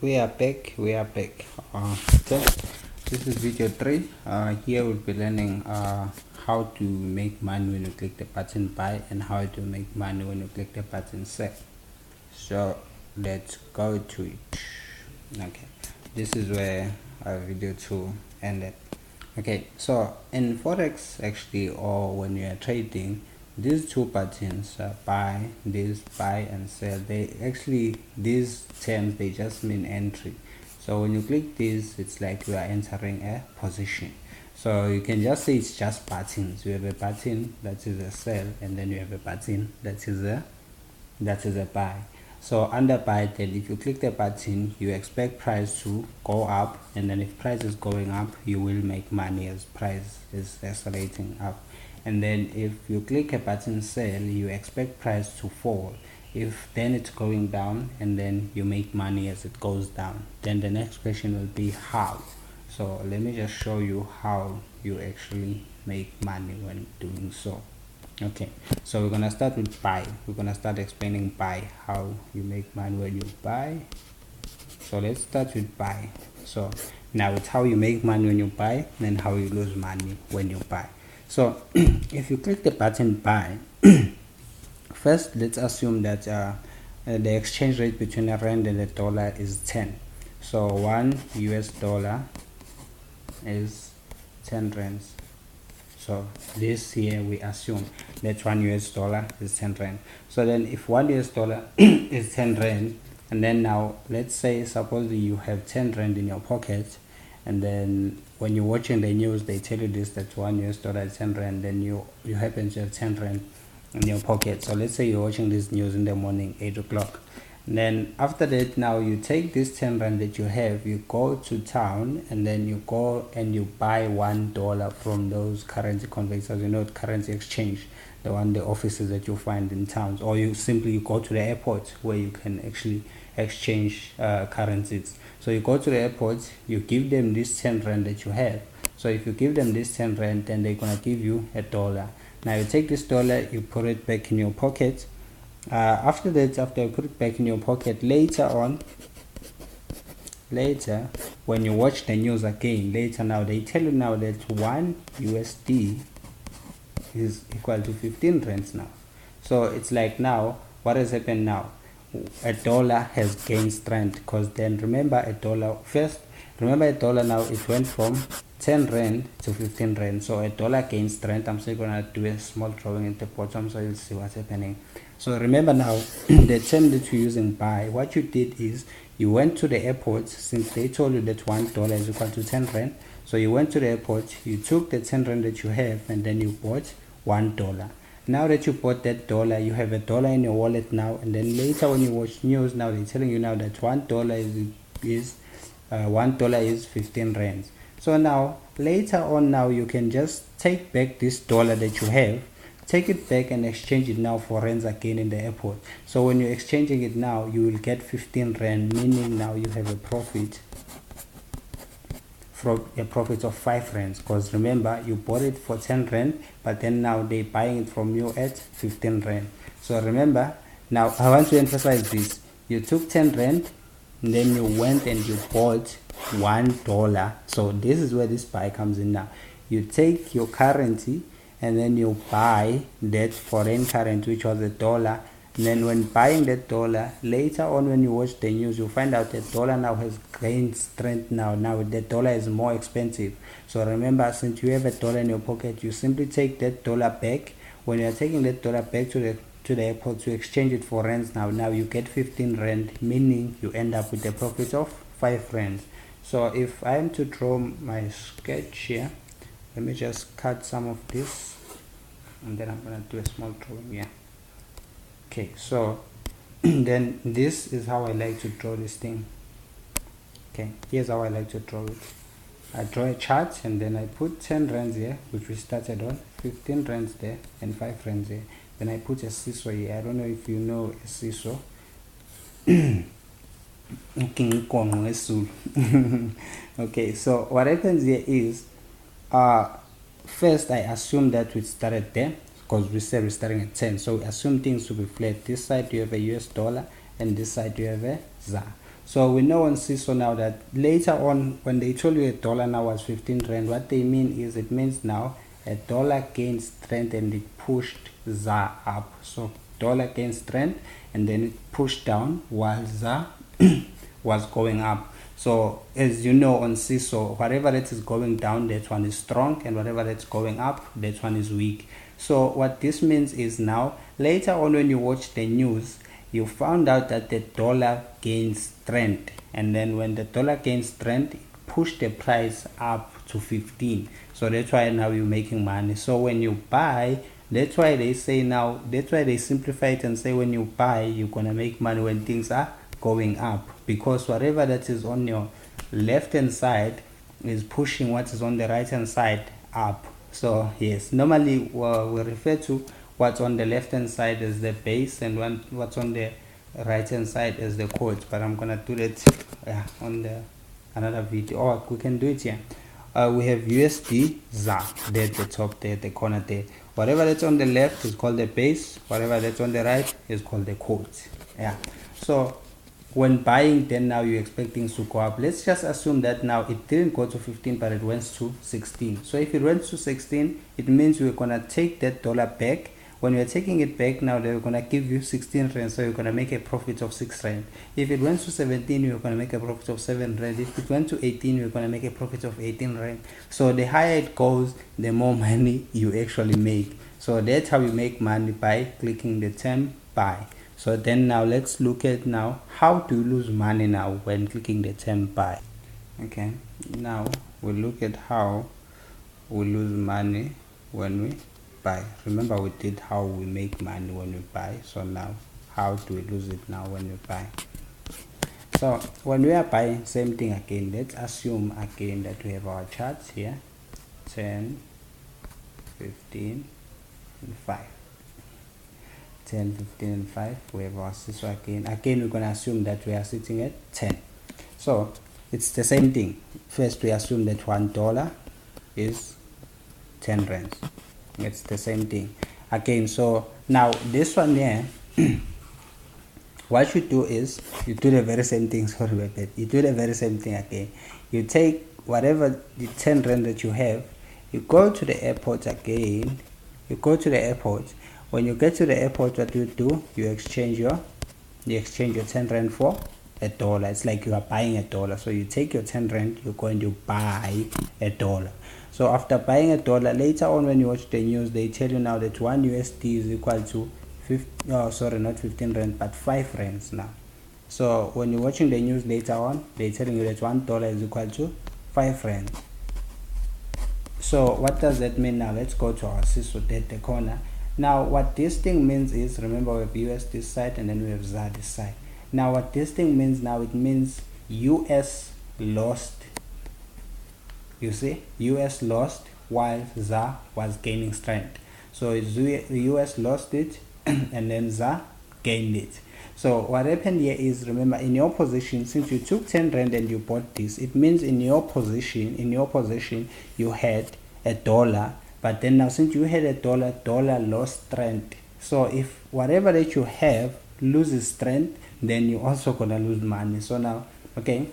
we are back. Okay, this is video 3. Here we'll be learning how to make money when you click the button buy and how to make money when you click the button sell. So let's go to it. Okay, this is where video 2 ended. Okay, so in Forex actually, or when you are trading, these two buttons, buy and sell, they actually, these terms, they just mean entry. So when you click this, it's like you are entering a position. So you can just say it's just buttons. You have a button that is a sell, and then you have a button that is a buy. So under buy, then if you click the button, you expect price to go up, and then if price is going up, you will make money as price is accelerating up. And then if you click a button sell, you expect price to fall. If then it's going down, and then you make money as it goes down. Then the next question will be how. So let me just show you how you actually make money when doing so. Okay, so we're gonna start with buy. We're gonna start explaining buy, how you make money when you buy. So let's start with buy. So now it's how you make money when you buy, then how you lose money when you buy. So if you click the button buy, first let's assume that the exchange rate between a rand and a dollar is 10. So $1 is 10 rands. So this here we assume that $1 is 10 rand. So then if $1 is 10 rand, and then now let's say suppose you have 10 rand in your pocket, and then when you're watching the news they tell you this, that $1 is 10 rand, then you happen to have 10 rand in your pocket. So let's say you're watching this news in the morning, 8 o'clock. Then after that, now you take this 10 rand that you have, you go to town, and then you go and you buy $1 from those currency converters, currency exchange, the offices that you find in towns, or you simply go to the airport where you can actually exchange currencies. So you go to the airport, you give them this 10 rand that you have. So if you give them this 10 rand, then they're gonna give you $1. Now you take this dollar, you put it back in your pocket. After you put it back in your pocket, later when you watch the news again, now they tell you now that $1 is equal to 15 rands now. So it's like, now what has happened now? $1 has gained strength, because then remember $1 now, it went from 10 rand to 15 rand. So $1 gains strength. I'm still gonna do a small drawing at the bottom so you'll see what's happening. So remember now, the term that you're using buy, what you did is you went to the airport, since they told you that $1 is equal to 10 rand. So you went to the airport, you took the 10 rand that you have, and then you bought $1. Now that you bought that dollar, you have $1 in your wallet now, and then later when you watch news, now they're telling you now that $1 is 15 rands. So now later on, now you can just take back this dollar that you have, take it back and exchange it now for rands again in the airport. So when you're exchanging it now, you will get 15 rand, meaning now you have a profit of 5 rands, because remember you bought it for 10 rand, but then now they're buying it from you at 15 rand. So remember, now I want to emphasize this: you took 10 rand, and then you went and you bought $1. So this is where this buy comes in. Now you take your currency and then you buy that foreign currency, which was $1. And then when buying that dollar, later on when you watch the news, you find out that dollar now has gained strength. Now the dollar is more expensive. So remember, since you have $1 in your pocket, you simply take that dollar back. When you're taking that dollar back to the airport to exchange it for rands, now you get 15 rand, meaning you end up with a profit of 5 rands. So if I am to draw my sketch here, let me just cut some of this, and then I'm gonna do a small drawing here. Okay, so then this is how I like to draw this thing. Okay, here's how I like to draw it. I draw a chart, and then I put 10 rands here, which we started on, 15 rands there, and 5 rands here. Then I put a seesaw here. I don't know if you know a seesaw. Okay, so what happens here is, first I assume that we started there, because we said we're starting at 10. So we assume things to be flat. This side you have a $, and this side you have a ZAR. So we know on CISO now that later on when they told you a dollar now was 15 rand, what they mean is it means now a dollar gained strength and it pushed ZAR up. So dollar gained strength and then it pushed down while ZAR was going up. So as you know on CISO, whatever that is going down, that one is strong, and whatever that's going up, that one is weak. So what this means is now later on when you watch the news, you found out that the dollar gains strength, and then when the dollar gains strength, it pushed the price up to 15. So that's why now you're making money. So when you buy, that's why they say now, that's why they simplify it and say when you buy, you're gonna make money when things are going up, because whatever that is on your left hand side is pushing what is on the right hand side up. So yes, normally we refer to what's on the left hand side as the base and what's on the right hand side as the quotes, but I'm gonna do that on the another video, or we can do it here. We have USD ZAR there at the top, there at the corner there. Whatever that's on the left is called the base, whatever that's on the right is called the quotes. So when buying, then now you expect things to go up. Let's just assume that now it didn't go to 15 but it went to 16. So if it went to 16, it means we're gonna take that dollar back. When we're taking it back now, they're gonna give you 16 rand, so you're gonna make a profit of 6 rand. If it went to 17, you're gonna make a profit of 7 rand. If it went to 18, you're gonna make a profit of 18 rand. So the higher it goes, the more money you actually make. So that's how you make money, by clicking the term buy. So then now let's look at now how to lose money now when clicking the term buy. Okay, now we'll look at how we lose money when we buy. Remember we did how we make money when we buy, so now how do we lose it now when we buy? So when we are buying, same thing again. Let's assume again that we have our charts here, 10, 15 and 5. 10, 15 and 5. We have our CISO again we're going to assume that we are sitting at 10. So it's the same thing. First we assume that $1 is 10 rands. It's the same thing again. So now this one here, what you do is you do the very same thing. Sorry about that. You do the very same thing again. You take whatever the 10 rand that you have, you go to the airport again. You go to the airport. When you get to the airport, what you do, you exchange your 10 rand for $1. It's like you are buying $1. So you take your 10 rand, you're going to buy $1. So after buying $1, later on when you watch the news, they tell you now that 1 USD is equal to 15 rand, but 5 rands now. So when you're watching the news later on, they're telling you that $1 is equal to 5 rand. So what does that mean now? Let's go to our CISO at the corner. Now what this thing means is, remember we have US this side and then we have ZAR this side. Now what this thing means now, it means US lost. You see, US lost while ZAR was gaining strength. So US lost it and then ZAR gained it. So what happened here is, remember in your position, since you took 10 rand and you bought this, it means in your position you had $1. But then now since you had $1, lost strength. So if whatever that you have loses strength, then you're also gonna lose money. So now, okay,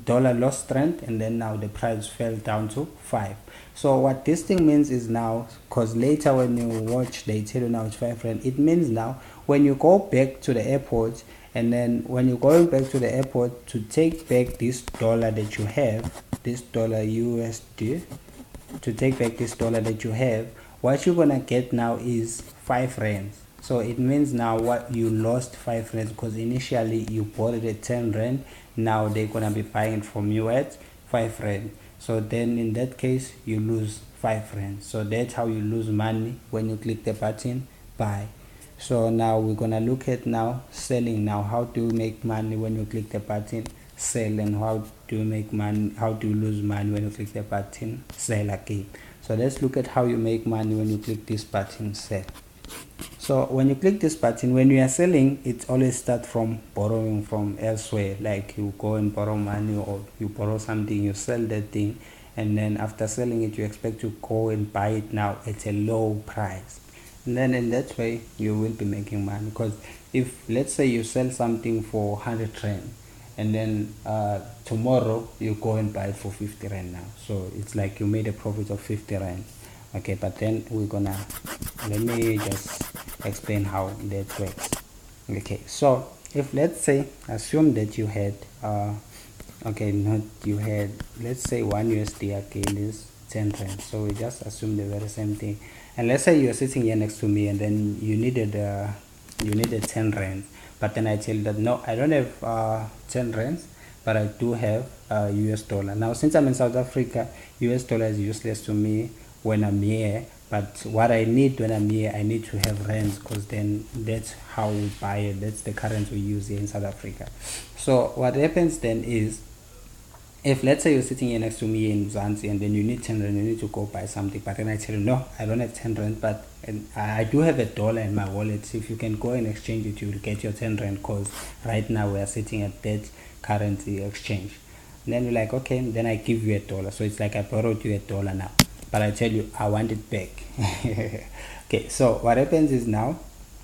dollar lost strength and then now the price fell down to 5. So what this thing means is now, because later when you watch they tell you now it's 5 rand, it means now when you go back to the airport, and then when you're going back to the airport to take back this dollar that you have, this dollar USD, to take back this dollar that you have, what you're gonna get now is 5 rands. So it means now what you lost 5 rands, because initially you bought it at 10 rand. Now they're gonna be buying it from you at 5 rand. So then in that case you lose 5 rand. So that's how you lose money when you click the button buy. So now we're gonna look at now selling. Now how do you make money when you click the button sell, and how do you make money, how do you lose money when you click the button sell again. So let's look at how you make money when you click this button sell. So when you click this button, when you are selling, it always starts from borrowing from elsewhere. Like you go and borrow money, or you borrow something, you sell that thing, and then after selling it you expect to go and buy it now at a low price, and then in that way you will be making money. Because if let's say you sell something for 100 rand and then tomorrow you go and buy it for 50 rand now. So it's like you made a profit of 50 rand. Okay, but then let me just explain how that works. Okay, so if let's say assume that you had let's say 1 USD again is 10 rand. So we just assume the very same thing, and let's say you're sitting here next to me and then you needed 10 rand, but then I tell you that no, I don't have 10 rands, but I do have US dollar. Now since I'm in South Africa, US dollar is useless to me when I'm here, but what I need when I'm here, I need to have rands, because then that's how we buy it. That's the currency we use here in South Africa. So what happens then is, if let's say you're sitting here next to me in Zanzi and then you need 10 rand, you need to go buy something, but then I tell you no, I don't have 10 rand, but I do have a dollar in my wallet. So if you can go and exchange it, you will get your 10 rand, because right now we are sitting at that currency exchange. And then you're like, okay, then I give you a dollar. So it's like I borrowed you a dollar now, but I tell you I want it back. Okay, so what happens is now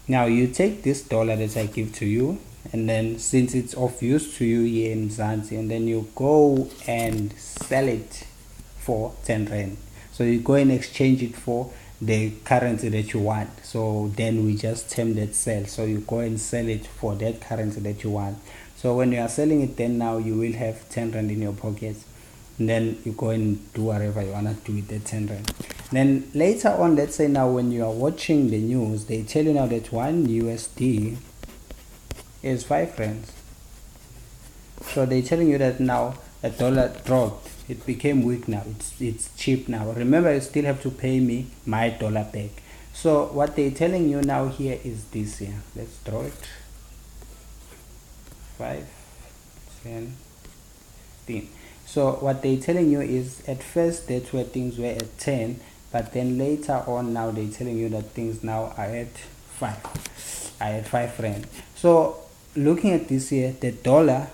you take this dollar that I give to you, and then since it's of use to you here in Zanzi, and then you go and sell it for 10 rand. So you go and exchange it for the currency that you want. So then we just term that sell. So you go and sell it for that currency that you want. So when you are selling it, then now you will have 10 rand in your pocket, and then you go and do whatever you want to do with that 10 rand. Then later on, let's say now when you are watching the news, they tell you now that 1 USD is 5 rands. So they're telling you that now a dollar dropped, it became weak now, it's cheap now. Remember, you still have to pay me my dollar back. So what they're telling you now here is this here. Let's draw it. 5, 10, 15. So what they're telling you is, at first that's where things were at 10, but then later on now they're telling you that things now are at 5. I had 5 rand. So looking at this here, the dollar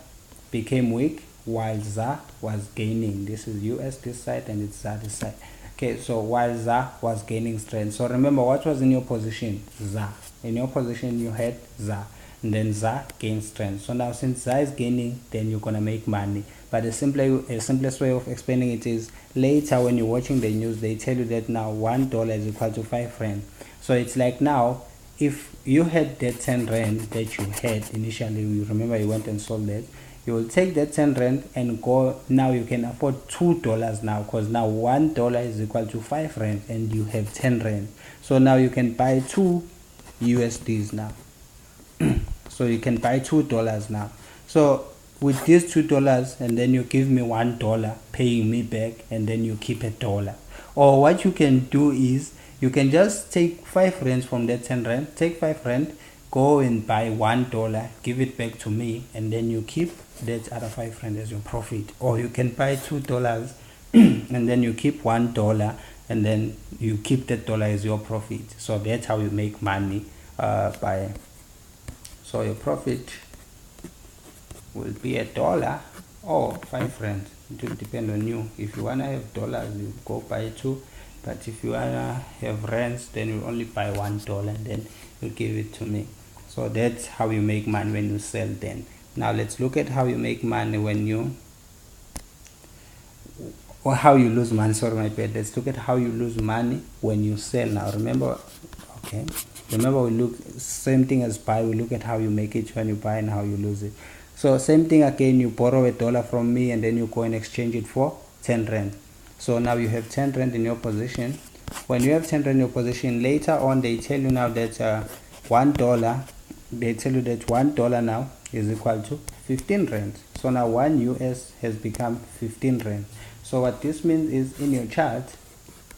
became weak while ZAR was gaining. This is US this side and it's ZAR this side. Okay, so while ZAR was gaining strength. So remember, what was in your position? ZAR. In your position you had ZAR, and then ZAR gained strength. So now since ZAR is gaining, then you're gonna make money. But the simplest way of explaining it is, later when you're watching the news, they tell you that now $1 is equal to 5 rand. So it's like now, if you had that 10 rand that you had initially, you remember you went and sold that, you will take that 10 rand and go, now you can afford $2 now, because now $1 is equal to 5 rand and you have 10 rand. So now you can buy 2 USDs now. So you can buy $2 now. So with these $2, and then you give me $1 paying me back, and then you keep a dollar. Or what you can do is, you can just take 5 rands from that 10 rand, take 5 rand, go and buy $1, give it back to me, and then you keep that other 5 rand as your profit. Or you can buy $2 and then you keep $1, and then you keep that dollar as your profit. So that's how you make money so your profit will be $1 or 5 rand. It will depend on you. If you wanna have dollars, you go buy 2, but if you wanna have rands, then you only buy $1 and then you give it to me. So that's how you make money when you sell. Then now let's look at how you make money when you, or how you lose money. Sorry, my bad. Let's look at how you lose money when you sell. Now remember, we look same thing as buy. We look at how you make it when you buy and how you lose it. So same thing again, you borrow $1 from me and then you go and exchange it for 10 rand. So now you have 10 rand in your position. When you have 10 rand in your position, later on they tell you now that $1, they tell you that $1 now is equal to 15 rand. So now 1 US has become 15 rand. So what this means is, in your chart,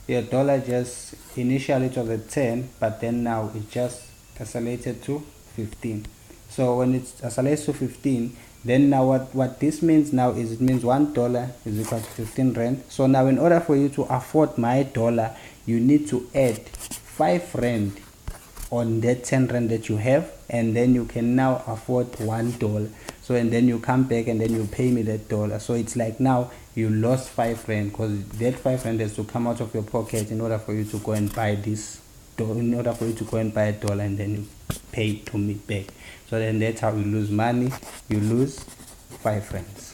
your dollar just initially it was at 10, but then now it just escalated to 15. So when it escalates to 15, then now what this means now is, it means $1 is equal to 15 rand. So now in order for you to afford my dollar, you need to add 5 rand on that 10 rand that you have, and then you can now afford $1. So and then you come back and then you pay me that dollar. So it's like now you lost 5 rand, because that 5 rand has to come out of your pocket in order for you to go and buy this, in order for you to go and buy $1, and then you pay to me back. So then that's how you lose money. You lose Bye friends.